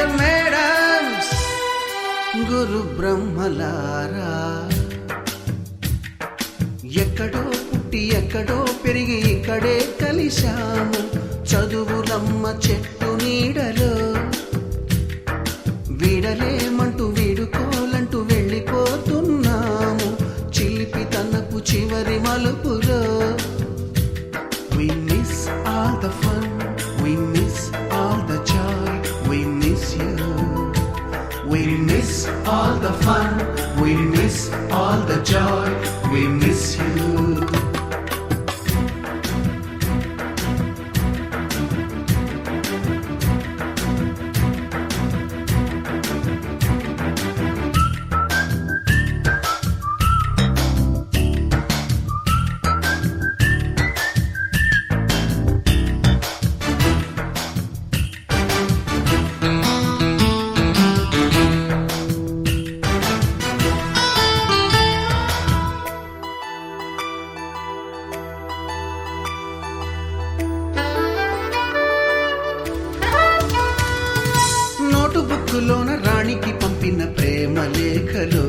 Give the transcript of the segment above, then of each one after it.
Sir madams గురు బ్రహ్మలారా ఎక్కడో పుట్టి ఎక్కడో పెరిగి ఇక్కడే కలిశాము చదువులమ్మ చెట్టు నీడలో వీడలేమంటూ వీడుకోలంటూ వెళ్ళిపోతున్నాము చిలిపి తనపు చివరి మలుపులో We miss all the fun, we miss all the joy, we miss you. We miss all the fun, we miss all the joy, we miss you. బుక్కులోన రాణికి పంపిన ప్రేమ లేఖలు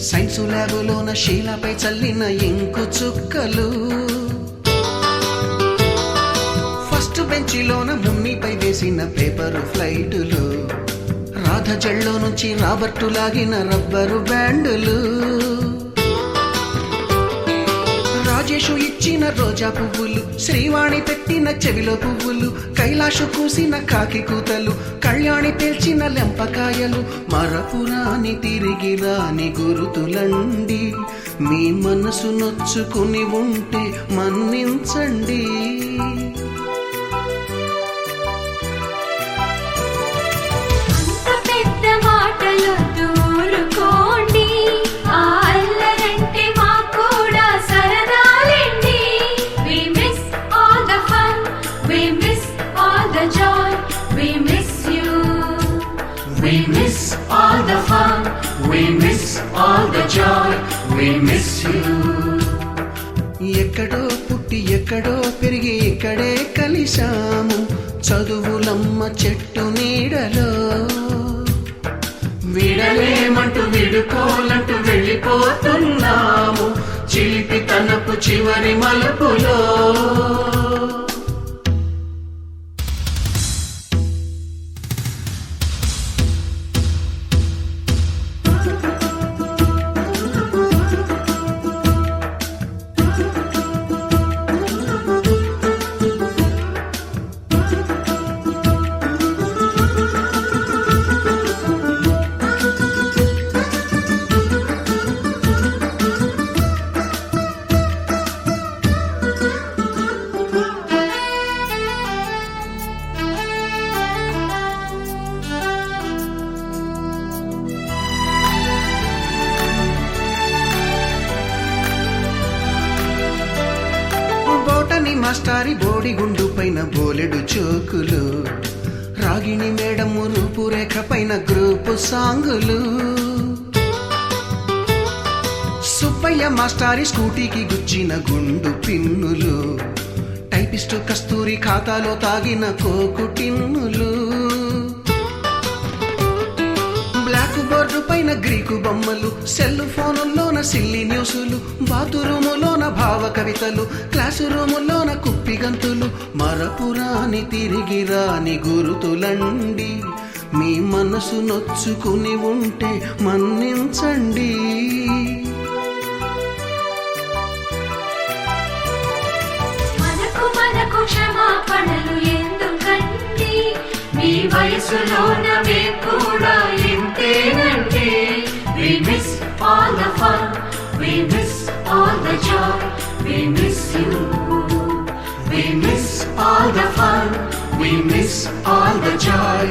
సైన్సు ల్యాబులోన శీలపై చల్లిన ఇంకు చుక్కలు ఫస్ట్ బెంచిలోన మున్నిపై వేసిన పేపరు ఫ్లైటులు రాధ జల్లో నుంచి రాబర్టు లాగిన rubber బ్యాండులు Rajesh ఇచ్చిన రోజా పువ్వులు శ్రీవాణి పెట్టిన చెవిలో పువ్వులు కైలాషు కూసిన కాకి కూతలు కళ్యాణి పేల్చిన లెంపకాయలు మరపురాని తిరిగి రాని గురుతులండి మీ మనసు నొచ్చుకుని ఉంటే మన్నించండి We miss all the fun, we miss all the joy, we miss you. ఎక్కడో పుట్టి ఎక్కడో పెరిగి ఇక్కడే కలిశాము చదువులమ్మ చెట్టు నీడలో వీడలేమంటూ వీడుకోలంటూ వెళ్ళిపోతున్నాము చిలిపి తనపు చివరి మలుపులో మాస్టారి బోడిగుండు పైన బోలెడు చోకులు రాగిణి మేడము రూపురేఖ పైన గ్రూపు సాంగులు సుబ్బయ్య మాస్టారి స్కూటీకి గుచ్చిన గుండు పిన్నులు టైపిస్టు కస్తూరి ఖాతాలో తాగిన కోకు టిన్నులు బ్లాక్ బోర్డు పైన గ్రీకు బొమ్మలు సెల్ ఫోనుల్లోన సిల్లి న్యూసులు బాతురూములోన భావ కవితలు క్లాసు రూములోన కుప్పి గంతులు మరపురాని తిరిగి రాని గురుతులండి మీ మనసు నొచ్చుకుని ఉంటే మన్నించండి మనకు క్షమాపణలు ఎందుకండి మీ వయసులోన మేము కూడా ఇంతేనండి We miss all the fun, we miss all the joy, we miss you. We miss all the fun, we miss all the joy,